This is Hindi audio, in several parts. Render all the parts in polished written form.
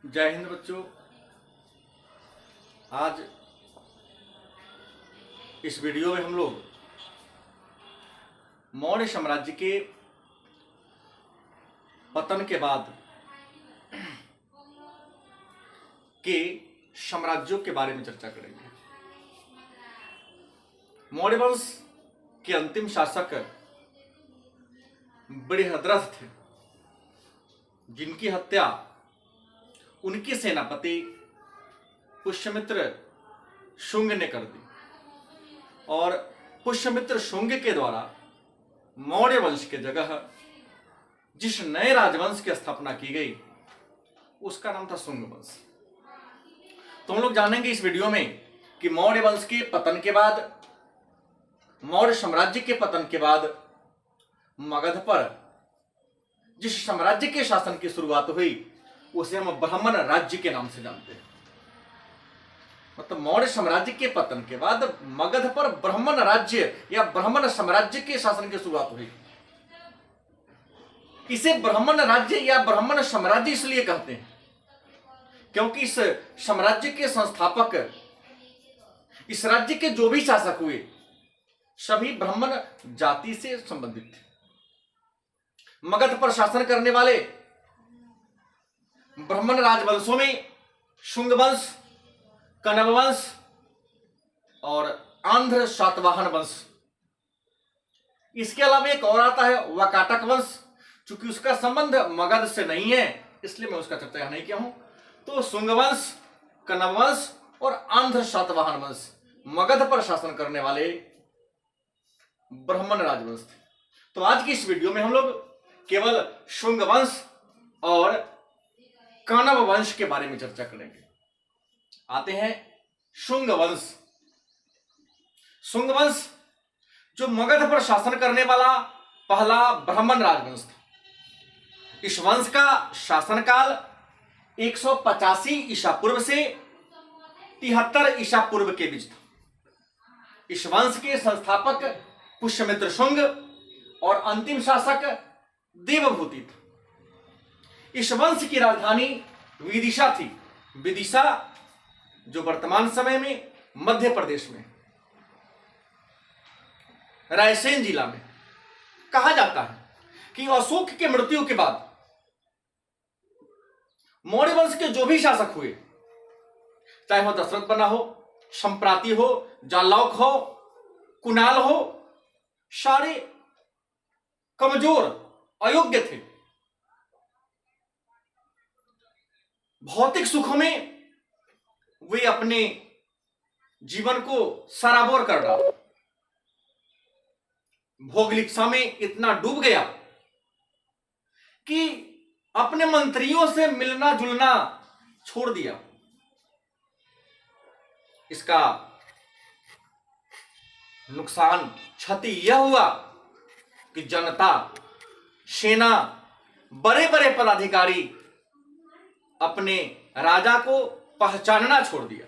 जय हिंद बच्चों। आज इस वीडियो में हम लोग मौर्य साम्राज्य के पतन के बाद के साम्राज्यों के बारे में चर्चा करेंगे। मौर्य वंश के अंतिम शासक बृहद्रथ थे, जिनकी हत्या उनके सेनापति पुष्यमित्र शुंग ने कर दी और पुष्यमित्र शुंग के द्वारा मौर्य वंश के जगह जिस नए राजवंश की स्थापना की गई उसका नाम था शुंग वंश। तो हम लोग जानेंगे इस वीडियो में कि मौर्य वंश के पतन के बाद, मौर्य साम्राज्य के पतन के बाद मगध पर जिस साम्राज्य के शासन की शुरुआत हुई उसे हम ब्राह्मण राज्य के नाम से जानते हैं। मतलब मौर्य साम्राज्य के पतन के बाद मगध पर ब्राह्मण राज्य या ब्राह्मण साम्राज्य के शासन की शुरुआत हुई। इसे ब्राह्मण राज्य या ब्राह्मण साम्राज्य इसलिए कहते हैं क्योंकि इस साम्राज्य के संस्थापक, इस राज्य के जो भी शासक हुए सभी ब्राह्मण जाति से संबंधित थे। मगध पर शासन करने वाले ब्राह्मण राजवंशों में शुंग वंश, कण्व वंश और आंध्र सातवाहन वंश। इसके अलावा एक और आता है वाकाटक वंश। चूंकि उसका संबंध मगध से नहीं है इसलिए मैं उसका चर्चा नहीं किया हूं। तो शुंग वंश, कण्व वंश और आंध्र सातवाहन वंश मगध पर शासन करने वाले ब्राह्मण राजवंश थे। तो आज की इस वीडियो में हम लोग केवल शुंग वंश और कण्व वंश के बारे में चर्चा करेंगे। आते हैं शुंग वंश। शुंग वंश जो मगध पर शासन करने वाला पहला ब्राह्मण राजवंश था। इस वंश का शासनकाल 185 ईसा पूर्व से 73 ईसा पूर्व के बीच था। इस वंश के संस्थापक पुष्यमित्र शुंग और अंतिम शासक देवभूति था। इस वंश की राजधानी विदिशा थी। विदिशा जो वर्तमान समय में मध्य प्रदेश में रायसेन जिला में। कहा जाता है कि अशोक के मृत्यु के बाद मौर्य वंश के जो भी शासक हुए, चाहे वह दशरथ बना हो, संप्राति हो, जालौक हो, कुणाल हो, सारे कमजोर, अयोग्य थे। भौतिक सुखों में वे अपने जीवन को सराबोर कर डाला। भोगलिप्सा में इतना डूब गया कि अपने मंत्रियों से मिलना जुलना छोड़ दिया। इसका नुकसान, क्षति यह हुआ कि जनता, सेना, बड़े बड़े पदाधिकारी अपने राजा को पहचानना छोड़ दिया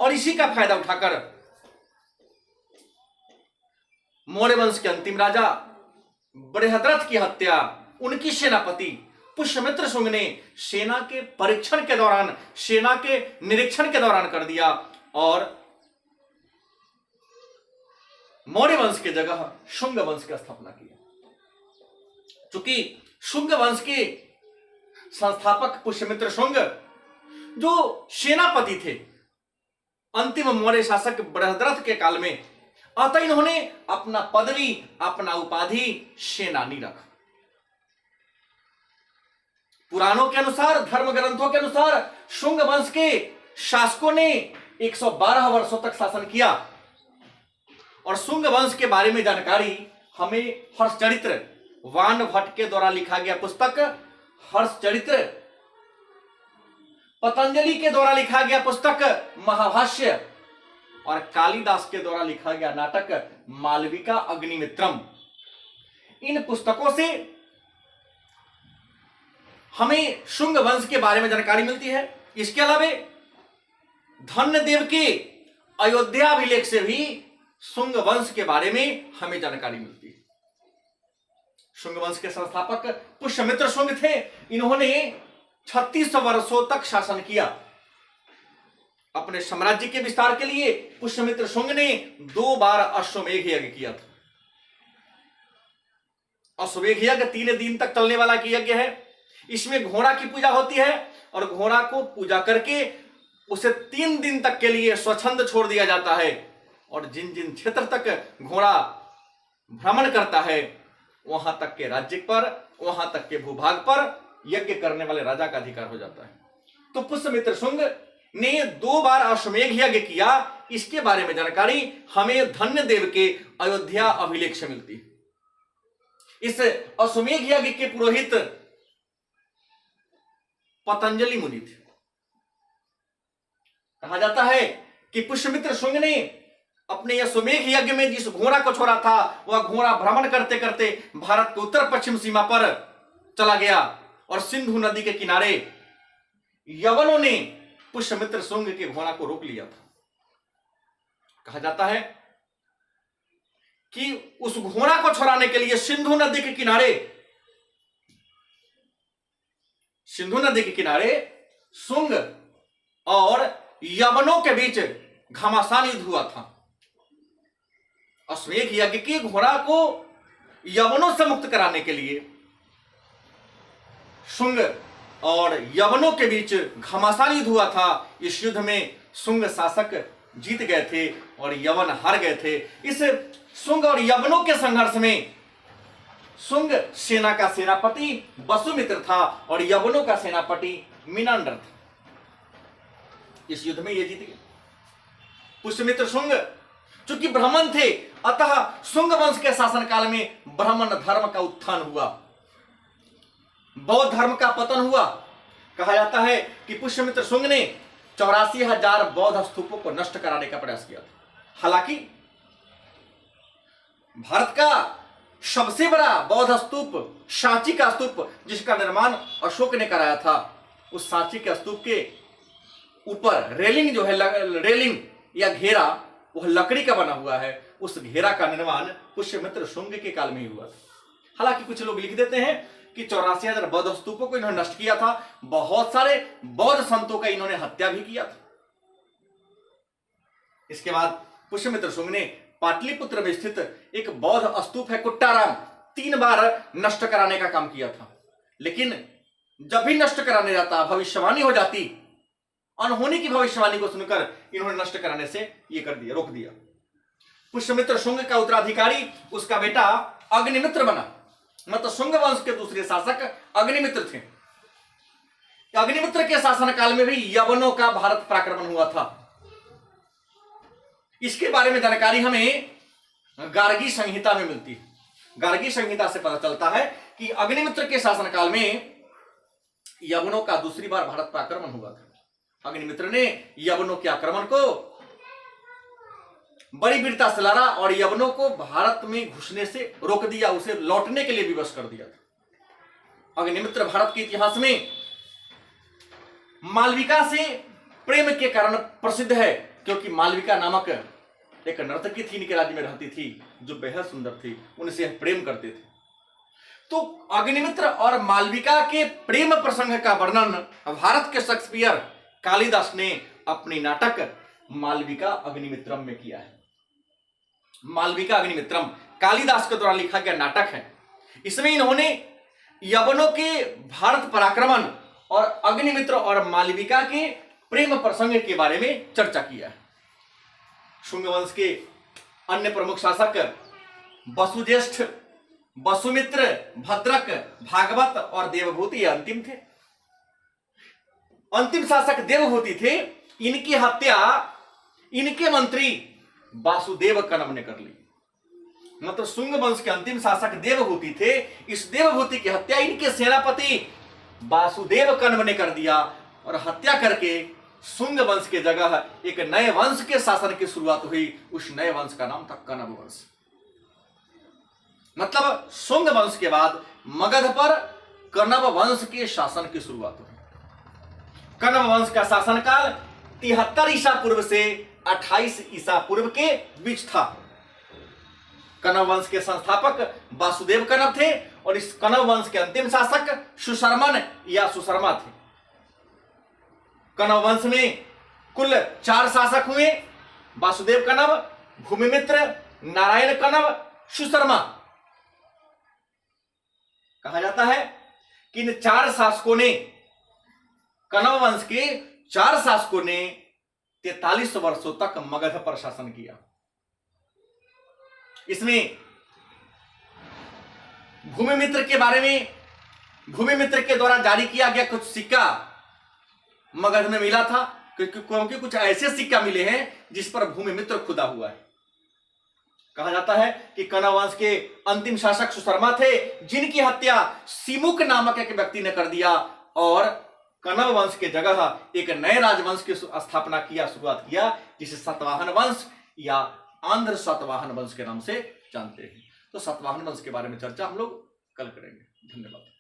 और इसी का फायदा उठाकर मौर्य वंश के अंतिम राजा बृहद्रथ की हत्या उनकी सेनापति पुष्यमित्र शुंग ने सेना के परीक्षण के दौरान, सेना के निरीक्षण के दौरान कर दिया और मौर्य वंश की जगह शुंग वंश की स्थापना की। चूंकि शुंग वंश के संस्थापक पुष्यमित्र शुंग जो सेनापति थे अंतिम मौर्य शासक बृहद्रथ के काल में, अतः इन्होंने अपना पदवी, अपना उपाधि सेनानी रखा। पुराणों के अनुसार, धर्म ग्रंथों के अनुसार शुंग वंश के शासकों ने 112 वर्षों तक शासन किया और शुंग वंश के बारे में जानकारी हमें हर्षचरित्र, वान भट्ट के द्वारा लिखा गया पुस्तक हर्षचरित्र, पतंजलि के द्वारा लिखा गया पुस्तक महाभाष्य और कालिदास के द्वारा लिखा गया नाटक मालविका अग्निमित्रम, इन पुस्तकों से हमें शुंग वंश के बारे में जानकारी मिलती है। इसके अलावा धन्यदेव के अयोध्याभिलेख से भी शुंग वंश के बारे में हमें जानकारी मिलती है। शुंग वंश के संस्थापक पुष्यमित्र शुंग थे। इन्होंने 36 वर्षों तक शासन किया। अपने साम्राज्य के विस्तार के लिए पुष्यमित्र शुंग ने 2 बार अश्वमेध यज्ञ किया था। अश्वमेध यज्ञ 3 दिन तक चलने वाला यज्ञ है। इसमें घोड़ा की पूजा होती है और घोड़ा को पूजा करके उसे 3 दिन तक के लिए स्वच्छंद छोड़ दिया जाता है और जिन जिन क्षेत्र तक घोड़ा भ्रमण करता है वहां तक के राज्य पर, वहां तक के भूभाग पर यज्ञ करने वाले राजा का अधिकार हो जाता है। तो पुष्यमित्र शुंग ने 2 बार अश्वमेध यज्ञ किया। इसके बारे में जानकारी हमें धन्य देव के अयोध्या अभिलेख से मिलती है। इस अश्वमेध यज्ञ के पुरोहित पतंजलि मुनि थे। कहा जाता है कि पुष्यमित्र शुंग ने अपने अश्वमेध यज्ञ में जिस घोड़ा को छोड़ा था वह घोड़ा भ्रमण करते करते भारत के उत्तर पश्चिम सीमा पर चला गया और सिंधु नदी के किनारे यवनों ने पुष्यमित्र शुंग के घोड़ा को रोक लिया था। कहा जाता है कि उस घोड़ा को छुड़ाने के लिए सिंधु नदी के किनारे शुंग और यवनों के बीच घमासान युद्ध हुआ था। अश्वमेध यज्ञ के घोड़ा को यवनों से मुक्त कराने के लिए शुंग और यवनों के बीच घमासान युद्ध हुआ था। इस युद्ध में शुंग शासक जीत गए थे और यवन हार गए थे। इस शुंग और यवनों के संघर्ष में शुंग सेना का सेनापति वसुमित्र था और यवनों का सेनापति मिनांडर था। इस युद्ध में ये जीत गए। पुष्यमित्र शुंग चूंकि ब्राह्मण थे, अतः शुंग वंश के शासनकाल में ब्राह्मण धर्म का उत्थान हुआ, बौद्ध धर्म का पतन हुआ। कहा जाता है कि पुष्यमित्र शुंग ने 84,000 बौद्ध स्तूपों को नष्ट कराने का प्रयास किया था। हालांकि भारत का सबसे बड़ा बौद्ध स्तूप सांची का स्तूप, जिसका निर्माण अशोक ने कराया था, उस सांची के स्तूप के ऊपर रेलिंग जो है, रेलिंग या घेरा, वह लकड़ी का बना हुआ है। उस घेरा का निर्माण पुष्यमित्र शुंग के काल में ही हुआ था। हालांकि कुछ लोग लिख देते हैं कि 84,000 बौद्ध स्तूपों को इन्होंने नष्ट किया था। बहुत सारे बौद्ध संतों का इन्होंने हत्या भी किया था। इसके बाद पुष्यमित्र शुंग ने पाटलिपुत्र में स्थित एक बौद्ध स्तूप है कुट्टाराम, 3 बार नष्ट कराने का काम किया था। लेकिन जब भी नष्ट कराने जाता, भविष्यवाणी हो जाती, अनहोनी की भविष्यवाणी को सुनकर इन्होंने नष्ट कराने से ये कर दिया, रोक दिया। पुष्यमित्र शुंग का उत्तराधिकारी उसका बेटा अग्निमित्र बना। मतलब शुंग वंश के दूसरे शासक अग्निमित्र थे। अग्निमित्र के शासनकाल में भी यवनों का भारत पराक्रमण हुआ था। इसके बारे में जानकारी हमें गार्गी संहिता में मिलती है। गार्गी संहिता से पता चलता है कि अग्निमित्र के शासनकाल में यवनों का दूसरी बार भारत पर आक्रमण हुआ था। अग्निमित्र ने यवनों के आक्रमण को बड़ी वीरता से लड़ा और यवनों को भारत में घुसने से रोक दिया, उसे लौटने के लिए विवश कर दिया था। अग्निमित्र भारत के इतिहास में मालविका से प्रेम के कारण प्रसिद्ध है, क्योंकि मालविका नामक एक नर्तकी थी, इनके राज्य में रहती थी, जो बेहद सुंदर थी, उनसे प्रेम करते थे। तो अग्निमित्र और मालविका के प्रेम प्रसंग का वर्णन भारत के शेक्सपियर कालिदास ने अपनी नाटक मालविका अग्निमित्रम में किया है। मालविका अग्निमित्रम कालिदास के द्वारा लिखा गया नाटक है। इसमें इन्होंने यवनों के भारत पराक्रमण और अग्निमित्र और मालविका के प्रेम प्रसंग के बारे में चर्चा किया है। शुंग वंश के अन्य प्रमुख शासक वसुज्येष्ठ, वसुमित्र, भद्रक, भागवत और देवभूति अंतिम थे। अंतिम शासक देवभूति थे। इनकी हत्या इनके मंत्री वासुदेव कनव ने कर ली। मतलब शुंग वंश के अंतिम शासक देवभूति थे। इस देवभूति की हत्या इनके सेनापति वासुदेव कनव ने कर दिया और हत्या करके शुंग वंश के जगह एक नए वंश के शासन की शुरुआत हुई। उस नए वंश का नाम था कनव वंश। मतलब शुंग वंश के बाद मगध पर कनव वंश के शासन की शुरुआत हुई। कनव वंश का शासनकाल 73 ईसा पूर्व से 28 ईसा पूर्व के बीच था। कनव वंश के संस्थापक वासुदेव कनव थे और इस कनव वंश के अंतिम शासक सुशर्मन या सुशर्मा थे। कण्व वंश में कुल 4 शासक हुए, वासुदेव कण्व, भूमिमित्र, नारायण कण्व, सुशर्मा। कहा जाता है कि इन 4 शासकों ने, कण्व वंश के 4 शासकों ने 43 वर्षों तक मगध पर शासन किया। इसमें भूमिमित्र के बारे में, भूमिमित्र के द्वारा जारी किया गया कुछ सिक्का मगध में मिला था, क्योंकि कुछ ऐसे सिक्का मिले हैं जिस पर भूमिमित्र खुदा हुआ है। कहा जाता है कि कण्व वंश के अंतिम शासक सुशर्मा थे, जिनकी हत्या सिमुक नामक एक व्यक्ति ने कर दिया और कण्व वंश के जगह एक नए राजवंश की स्थापना किया, शुरुआत किया, जिसे सातवाहन वंश या आंध्र सातवाहन वंश के नाम से जानते हैं। तो सातवाहन वंश के बारे में चर्चा हम लोग कल करेंगे। धन्यवाद।